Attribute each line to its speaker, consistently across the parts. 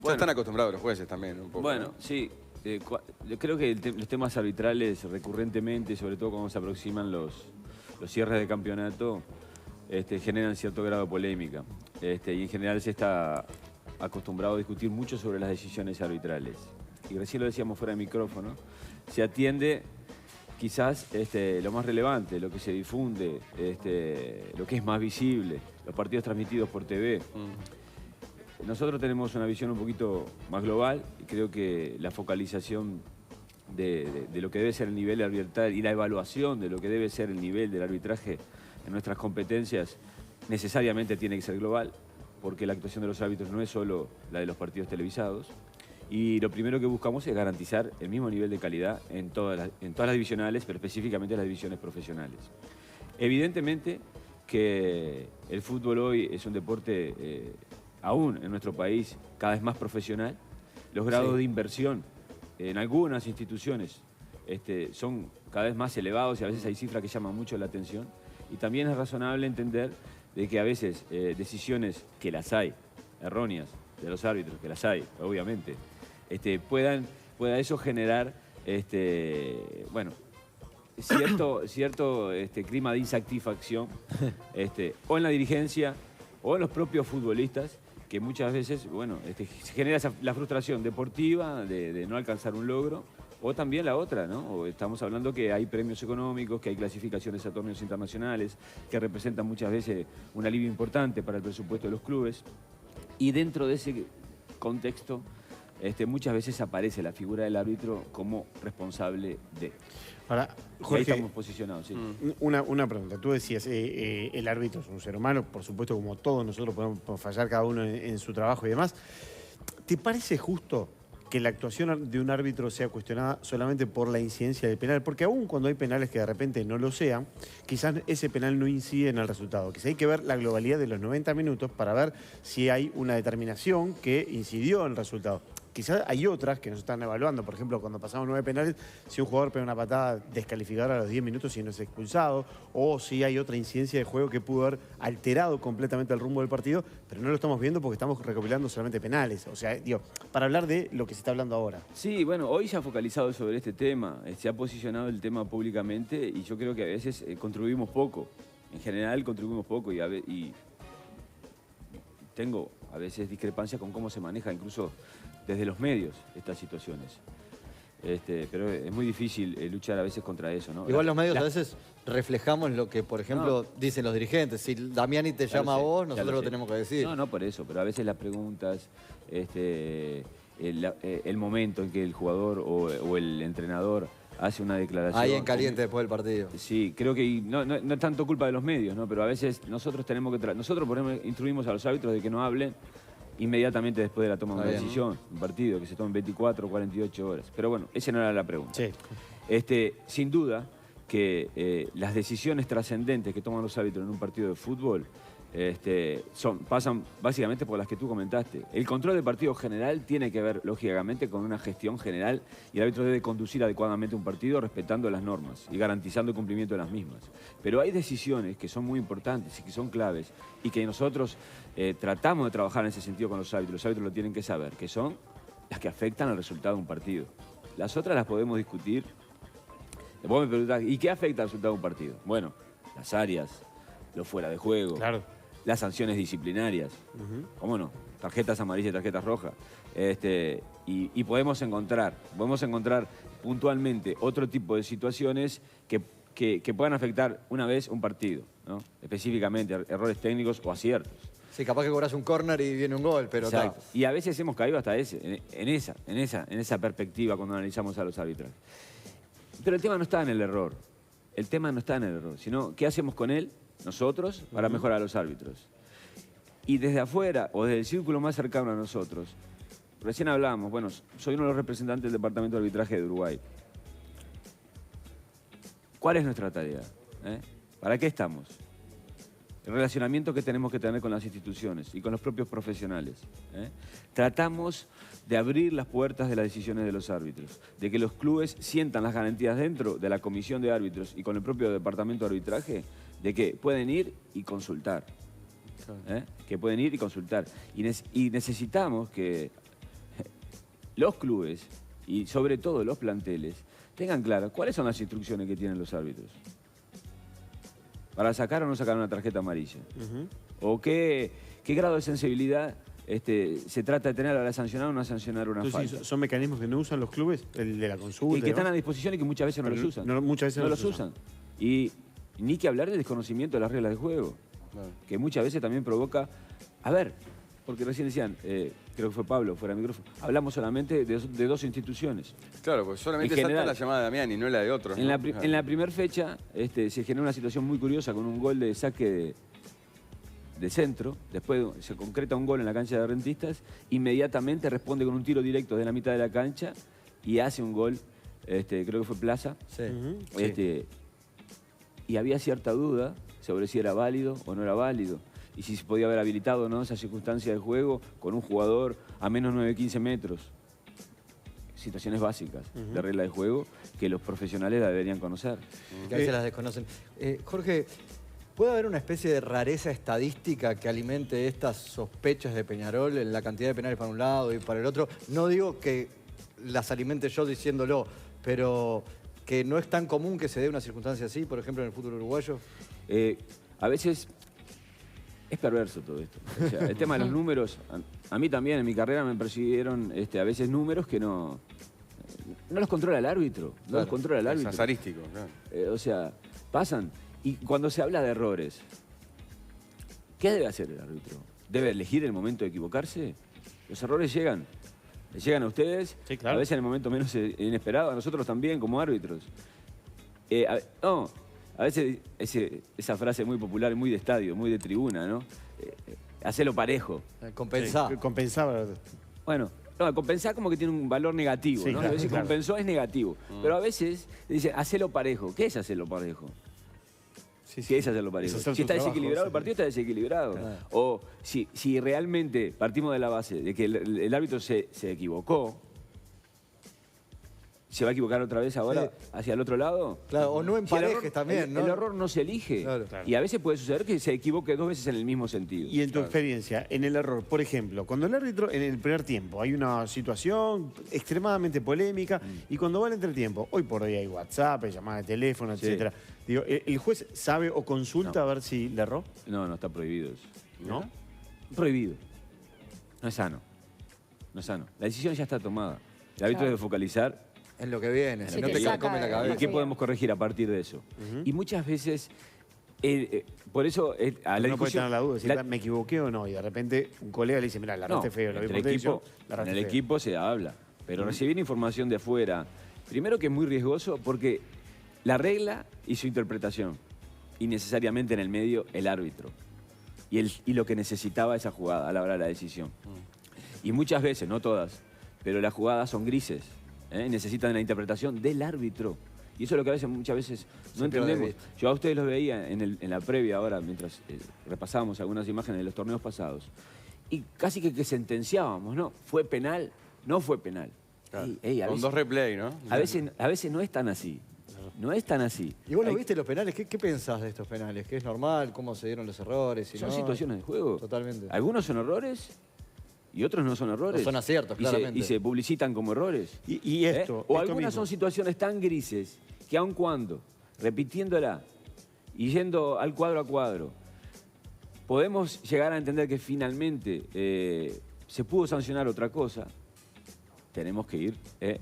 Speaker 1: Ya están acostumbrados los jueces también, un poco.
Speaker 2: Bueno,
Speaker 1: ¿no?
Speaker 2: sí. Yo creo que los temas arbitrales recurrentemente, sobre todo cuando se aproximan los cierres de campeonato, generan cierto grado de polémica. Y en general se está acostumbrado a discutir mucho sobre las decisiones arbitrales. Y recién lo decíamos fuera de micrófono, se atiende quizás lo más relevante, lo que se difunde, lo que es más visible, los partidos transmitidos por TV. Nosotros tenemos una visión un poquito más global y creo que la focalización de lo que debe ser el nivel arbitral y la evaluación de lo que debe ser el nivel del arbitraje en nuestras competencias necesariamente tiene que ser global, porque la actuación de los árbitros no es solo la de los partidos televisados. Y lo primero que buscamos es garantizar el mismo nivel de calidad en todas las divisionales, pero específicamente en las divisiones profesionales. Evidentemente que el fútbol hoy es un deporte, aún en nuestro país, cada vez más profesional. Los grados de inversión en algunas instituciones son cada vez más elevados y a veces hay cifras que llaman mucho la atención. Y también es razonable entender de que a veces decisiones, que las hay, erróneas, de los árbitros, que las hay, obviamente, pueda eso generar, bueno, cierto clima de insatisfacción o en la dirigencia o en los propios futbolistas, que muchas veces, bueno, se genera la frustración deportiva de no alcanzar un logro, o también la otra, ¿no? O estamos hablando que hay premios económicos, que hay clasificaciones a torneos internacionales, que representan muchas veces un alivio importante para el presupuesto de los clubes. Y dentro de ese contexto, muchas veces aparece la figura del árbitro como responsable de.
Speaker 3: Ahora, Jorge,
Speaker 2: ahí estamos posicionados, sí.
Speaker 3: Una pregunta. Tú decías, el árbitro es un ser humano, por supuesto, como todos nosotros podemos fallar cada uno en su trabajo y demás. ¿Te parece justo que la actuación de un árbitro sea cuestionada solamente por la incidencia del penal? Porque aún cuando hay penales que de repente no lo sean, quizás ese penal no incide en el resultado. Quizás hay que ver la globalidad de los 90 minutos para ver si hay una determinación que incidió en el resultado. Quizás hay otras que nos están evaluando. Por ejemplo, cuando pasamos 9 penales, si un jugador pega una patada descalificadora a los 10 minutos y no es expulsado, o si hay otra incidencia de juego que pudo haber alterado completamente el rumbo del partido, pero no lo estamos viendo porque estamos recopilando solamente penales. O sea, digo, para hablar de lo que se está hablando ahora.
Speaker 2: Sí, bueno, hoy se ha focalizado sobre este tema, se ha posicionado el tema públicamente y yo creo que a veces contribuimos poco. En general contribuimos poco y tengo a veces discrepancias con cómo se maneja incluso desde los medios estas situaciones. Pero es muy difícil luchar a veces contra eso, ¿no?
Speaker 4: Igual los medios a veces reflejamos lo que, por ejemplo, dicen los dirigentes. Si Damiani te llama a vos, nosotros lo tenemos que decir.
Speaker 2: No por eso, pero a veces las preguntas, el momento en que el jugador o el entrenador hace una declaración.
Speaker 4: Ahí en caliente después del partido.
Speaker 2: Sí, creo que no es tanto culpa de los medios, ¿no? Pero a veces nosotros tenemos que... Nosotros, por ejemplo, instruimos a los árbitros de que no hablen inmediatamente después de la toma de una decisión, un partido, que se toma en 24 o 48 horas. Pero bueno, esa no era la pregunta.
Speaker 3: Sí.
Speaker 2: Sin duda que las decisiones trascendentes que toman los árbitros en un partido de fútbol pasan básicamente por las que tú comentaste. El control del partido general tiene que ver, lógicamente, con una gestión general y el árbitro debe conducir adecuadamente un partido respetando las normas y garantizando el cumplimiento de las mismas. Pero hay decisiones que son muy importantes y que son claves y que nosotros tratamos de trabajar en ese sentido con los árbitros. Los árbitros lo tienen que saber, que son las que afectan al resultado de un partido. Las otras las podemos discutir. Vos me preguntás, ¿y qué afecta al resultado de un partido? Bueno, las áreas, lo fuera de juego.
Speaker 3: Claro.
Speaker 2: Las sanciones disciplinarias, ¿cómo no? Tarjetas amarillas y tarjetas rojas. Y podemos encontrar puntualmente otro tipo de situaciones que puedan afectar una vez un partido, ¿no? Específicamente errores técnicos o aciertos.
Speaker 4: Sí, capaz que cobras un córner y viene un gol, pero
Speaker 2: exacto. Y a veces hemos caído hasta en esa perspectiva cuando analizamos a los árbitros. Pero el tema no está en el error. El tema no está en el error, sino qué hacemos con él nosotros para mejorar a los árbitros. Y desde afuera o desde el círculo más cercano a nosotros, recién hablamos, bueno, soy uno de los representantes del Departamento de Arbitraje de Uruguay. ¿Cuál es nuestra tarea? ¿Para qué estamos? El relacionamiento que tenemos que tener con las instituciones y con los propios profesionales. Tratamos de abrir las puertas de las decisiones de los árbitros, de que los clubes sientan las garantías dentro de la comisión de árbitros y con el propio Departamento de Arbitraje de que pueden ir y consultar. Que pueden ir y consultar. Y necesitamos que los clubes y sobre todo los planteles tengan claras cuáles son las instrucciones que tienen los árbitros para sacar o no sacar una tarjeta amarilla. O qué grado de sensibilidad se trata de tener a la sancionar o no sancionar una
Speaker 3: Entonces,
Speaker 2: falta.
Speaker 3: ¿son mecanismos que no usan los clubes? El de la consulta.
Speaker 2: Y que están a disposición y que muchas veces no los usan.
Speaker 3: Muchas veces
Speaker 2: no los usan. Y ni que hablar del desconocimiento de las reglas de juego, que muchas veces también provoca... A ver, porque recién decían, creo que fue Pablo, fuera de micrófono, hablamos solamente de dos instituciones.
Speaker 1: Claro, pues solamente
Speaker 2: En general,
Speaker 1: salta la llamada de Damiani, no la de otros.
Speaker 2: En,
Speaker 1: ¿no?
Speaker 2: en la primera fecha se generó una situación muy curiosa con un gol de saque de centro, después se concreta un gol en la cancha de Rentistas, inmediatamente responde con un tiro directo de la mitad de la cancha y hace un gol, creo que fue Plaza.
Speaker 4: Sí.
Speaker 2: Y había cierta duda sobre si era válido o no era válido, y si se podía haber habilitado o no esa circunstancia de juego con un jugador a menos 9-15 metros. Situaciones básicas de regla de juego que los profesionales la deberían conocer.
Speaker 4: Que a veces las desconocen. Jorge, ¿puede haber una especie de rareza estadística que alimente estas sospechas de Peñarol en la cantidad de penales para un lado y para el otro? No digo que las alimente yo diciéndolo, pero que no es tan común que se dé una circunstancia así, por ejemplo, en el fútbol uruguayo.
Speaker 2: A veces es perverso todo esto. O sea, el tema de los números, a mí también en mi carrera me persiguieron a veces números que no los controla el árbitro. No los controla el árbitro.
Speaker 1: Es azarístico, claro.
Speaker 2: O sea, pasan. Y cuando se habla de errores, ¿qué debe hacer el árbitro? ¿Debe elegir el momento de equivocarse? Los errores llegan. Les llegan a ustedes,
Speaker 3: sí, claro.
Speaker 2: A veces en el momento menos inesperado, a nosotros también como árbitros. A veces esa frase muy popular, muy de estadio, muy de tribuna, ¿no? Hacelo parejo.
Speaker 4: Compensá.
Speaker 3: Sí, compensaba.
Speaker 2: Bueno, no, compensar como que tiene un valor negativo,
Speaker 3: Sí,
Speaker 2: ¿no?
Speaker 3: claro,
Speaker 2: Si
Speaker 3: claro.
Speaker 2: compensó es negativo. Pero a veces dicen, hacelo parejo. ¿Qué es hacerlo parejo?
Speaker 3: Sí, sí.
Speaker 2: ¿Qué es hacerlo parejo?
Speaker 3: Es hacer
Speaker 2: Si
Speaker 3: tu
Speaker 2: está
Speaker 3: trabajo,
Speaker 2: desequilibrado,
Speaker 3: sí.
Speaker 2: el partido está desequilibrado.
Speaker 4: Claro.
Speaker 2: O si realmente partimos de la base de que el árbitro se equivocó, ¿se va a equivocar otra vez ahora hacia el otro lado?
Speaker 4: Claro, o no
Speaker 2: Si el
Speaker 4: emparejes
Speaker 2: error-
Speaker 4: también, ¿no?
Speaker 2: El error no se elige.
Speaker 4: Claro.
Speaker 2: Y a veces puede suceder que se equivoque dos veces en el mismo sentido.
Speaker 3: Y en tu experiencia, en el error, por ejemplo, cuando el árbitro en el primer tiempo hay una situación extremadamente polémica y cuando va el entretiempo, hoy por hoy hay WhatsApp, hay llamadas de teléfono,
Speaker 2: Sí.
Speaker 3: etcétera. Digo, ¿el juez sabe o consulta a ver si le erró?
Speaker 2: No, está prohibido eso.
Speaker 3: ¿No?
Speaker 2: Prohibido. No es sano. No es sano. La decisión ya está tomada. El árbitro debe focalizar
Speaker 4: Es lo que viene,
Speaker 2: Sí,
Speaker 4: si no
Speaker 2: que
Speaker 4: te
Speaker 2: saca
Speaker 4: come la
Speaker 2: ¿y
Speaker 4: cabeza.
Speaker 2: qué podemos corregir a partir de eso? Y muchas veces, por eso, a la
Speaker 3: Uno puede
Speaker 2: discusión...
Speaker 3: tener la duda, si
Speaker 2: la-
Speaker 3: me equivoqué o no, y de repente un colega le dice, mira, la erraste feo, la vi
Speaker 2: entre
Speaker 3: por
Speaker 2: equipo,
Speaker 3: televisión, la
Speaker 2: en
Speaker 3: erraste
Speaker 2: el
Speaker 3: feo.
Speaker 2: equipo se habla, pero recibir información de afuera, primero que es muy riesgoso porque la regla y su interpretación, y necesariamente en el medio el árbitro, y lo que necesitaba esa jugada a la hora de la decisión. Y muchas veces, no todas, pero las jugadas son grises, necesitan la interpretación del árbitro. Y eso es lo que a veces, muchas veces no
Speaker 4: Se pierde de
Speaker 2: entendemos. Yo a ustedes los veía en la previa ahora, mientras repasábamos algunas imágenes de los torneos pasados, y casi que sentenciábamos, ¿no? ¿Fue penal? No fue penal.
Speaker 1: Claro.
Speaker 2: Ey, a
Speaker 1: Con
Speaker 2: veces-
Speaker 1: dos replay, ¿no?
Speaker 2: a veces no es tan así. No es tan así.
Speaker 4: ¿Y vos lo
Speaker 2: Hay-
Speaker 4: viste los penales? ¿Qué pensás de estos penales? ¿Qué es normal? ¿Cómo se dieron los errores? Si
Speaker 2: Son
Speaker 4: no?
Speaker 2: situaciones de juego.
Speaker 4: Totalmente.
Speaker 2: Algunos son errores y otros no son errores.
Speaker 4: No son aciertos, claramente.
Speaker 2: Y se publicitan como errores.
Speaker 3: Y esto,
Speaker 2: O
Speaker 3: esto
Speaker 2: algunas
Speaker 3: mismo.
Speaker 2: son situaciones tan grises que aun cuando, repitiéndola y yendo al cuadro a cuadro, podemos llegar a entender que finalmente se pudo sancionar otra cosa. Tenemos que ir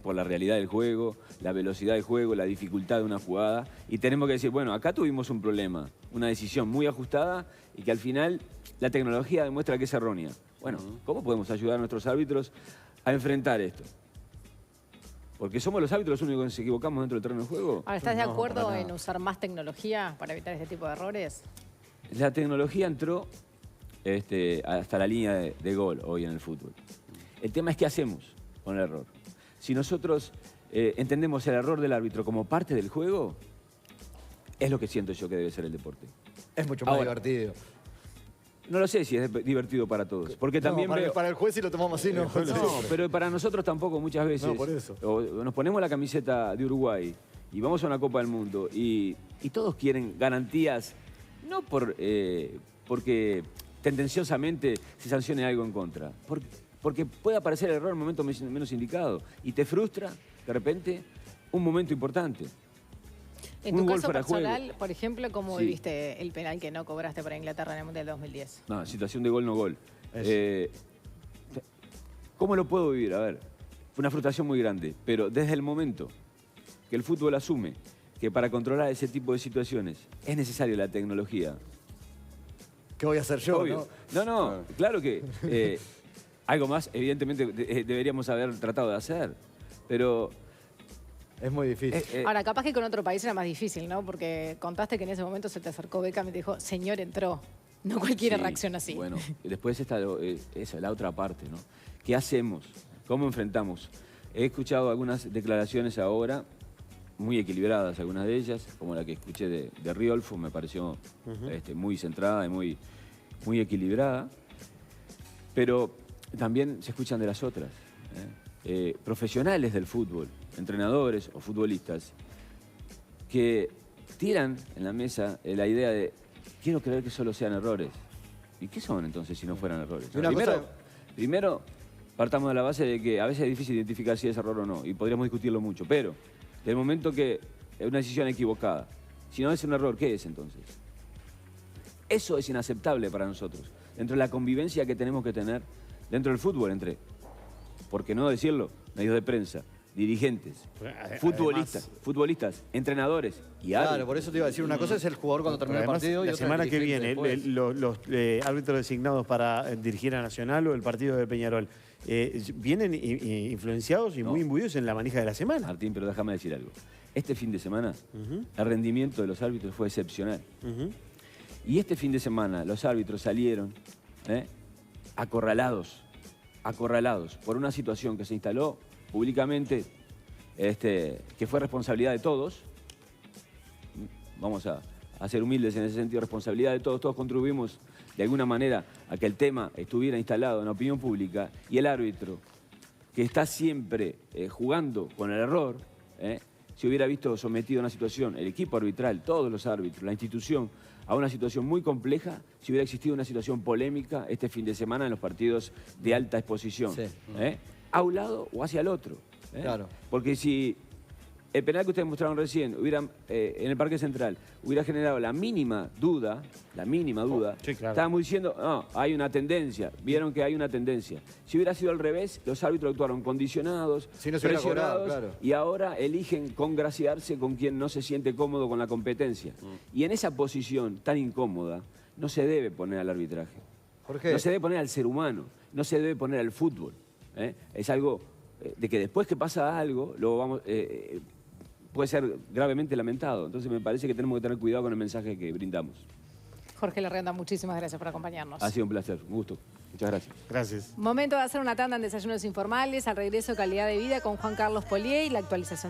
Speaker 2: por la realidad del juego, la velocidad del juego, la dificultad de una jugada. Y tenemos que decir, bueno, acá tuvimos un problema, una decisión muy ajustada y que al final la tecnología demuestra que es errónea. Bueno, ¿cómo podemos ayudar a nuestros árbitros a enfrentar esto? Porque somos los árbitros los únicos que nos equivocamos dentro del terreno de juego.
Speaker 5: Ahora, ¿estás de
Speaker 3: No,
Speaker 5: acuerdo
Speaker 3: para
Speaker 5: en
Speaker 3: nada.
Speaker 5: usar más tecnología para evitar este tipo de errores?
Speaker 2: La tecnología entró hasta la línea de gol hoy en el fútbol. El tema es qué hacemos con el error. Si nosotros entendemos el error del árbitro como parte del juego, es lo que siento yo que debe ser el deporte.
Speaker 4: Es mucho más
Speaker 2: Ahora,
Speaker 4: divertido.
Speaker 2: No lo sé si es divertido para todos, porque también
Speaker 4: No, para,
Speaker 2: veo...
Speaker 4: para el juez si lo tomamos así, no.
Speaker 2: No, pero para nosotros tampoco muchas veces.
Speaker 4: No, por eso.
Speaker 2: O nos ponemos la camiseta de Uruguay y vamos a una Copa del Mundo y todos quieren garantías, no porque tendenciosamente se sancione algo en contra, porque puede aparecer el error en el momento menos indicado y te frustra, de repente, un momento importante.
Speaker 5: En
Speaker 2: Un
Speaker 5: tu
Speaker 2: gol
Speaker 5: caso
Speaker 2: fuera de juego.
Speaker 5: personal, por ejemplo, ¿cómo
Speaker 2: Sí.
Speaker 5: viviste el penal que no cobraste para Inglaterra en el Mundial 2010?
Speaker 2: No, situación de gol, no gol. ¿Cómo lo puedo vivir? A ver, fue una frustración muy grande, pero desde el momento que el fútbol asume que para controlar ese tipo de situaciones es necesaria la tecnología.
Speaker 4: ¿Qué voy a hacer yo?
Speaker 2: Obvio. No, claro que algo más, evidentemente, deberíamos haber tratado de hacer, pero...
Speaker 4: Es muy difícil.
Speaker 5: Ahora, capaz que con otro país era más difícil, ¿no? Porque contaste que en ese momento se te acercó Beckham y te dijo, señor, entró. No cualquiera
Speaker 2: Sí,
Speaker 5: reacciona así.
Speaker 2: Bueno, y después está la otra parte, ¿no? ¿Qué hacemos? ¿Cómo enfrentamos? He escuchado algunas declaraciones ahora, muy equilibradas, algunas de ellas, como la que escuché de Riolfo, me pareció muy centrada y muy equilibrada, pero también se escuchan de las otras, profesionales del fútbol, entrenadores o futbolistas, que tiran en la mesa la idea de quiero creer que solo sean errores. ¿Y qué son entonces si no fueran errores?
Speaker 4: Y una
Speaker 2: Primero, partamos de la base de que a veces es difícil identificar si es error o no, y podríamos discutirlo mucho, pero del momento que es una decisión equivocada, si no es un error, ¿qué es entonces? Eso es inaceptable para nosotros, dentro de la convivencia que tenemos que tener dentro del fútbol, entre, por qué no decirlo, medios de prensa, dirigentes, futbolistas, entrenadores y árbitros.
Speaker 4: Claro, por eso te iba a decir, una cosa es el jugador cuando termina el
Speaker 3: Además,
Speaker 4: partido y
Speaker 3: la
Speaker 4: otra
Speaker 3: semana
Speaker 4: el
Speaker 3: que
Speaker 4: dirigente
Speaker 3: viene,
Speaker 4: después.
Speaker 3: los árbitros designados para dirigir a Nacional o el partido de Peñarol, vienen influenciados y muy imbuidos en la manija de la semana.
Speaker 2: Martín, pero déjame decir algo. Este fin de semana, el rendimiento de los árbitros fue excepcional. Y este fin de semana los árbitros salieron acorralados por una situación que se instaló públicamente, que fue responsabilidad de todos. Vamos a ser humildes en ese sentido, responsabilidad de todos. Todos contribuimos de alguna manera a que el tema estuviera instalado en la opinión pública, y el árbitro, que está siempre jugando con el error, se hubiera visto sometido a una situación, el equipo arbitral, todos los árbitros, la institución, a una situación muy compleja si hubiera existido una situación polémica este fin de semana en los partidos de alta exposición.
Speaker 4: Sí.
Speaker 2: A un lado o hacia el otro.
Speaker 4: Claro.
Speaker 2: Porque si el penal que ustedes mostraron recién hubiera, en el Parque Central hubiera generado la mínima duda,
Speaker 3: Sí, claro.
Speaker 2: estábamos diciendo, no, hay una tendencia, vieron que hay una tendencia. Si hubiera sido al revés, los árbitros actuaron condicionados,
Speaker 4: Si no se hubiera cobrado,
Speaker 2: presionados,
Speaker 4: claro.
Speaker 2: y ahora eligen congraciarse con quien no se siente cómodo con la competencia. Y en esa posición tan incómoda no se debe poner al arbitraje.
Speaker 4: Jorge.
Speaker 2: No se debe poner al ser humano, no se debe poner al fútbol. Es algo de que después que pasa algo, puede ser gravemente lamentado. Entonces me parece que tenemos que tener cuidado con el mensaje que brindamos.
Speaker 5: Jorge Larrenda, muchísimas gracias por acompañarnos.
Speaker 2: Ha sido un placer, un gusto. Muchas gracias.
Speaker 3: Gracias.
Speaker 5: Momento de hacer una tanda en Desayunos Informales. Al regreso, calidad de vida con Juan Carlos Polié y la actualización de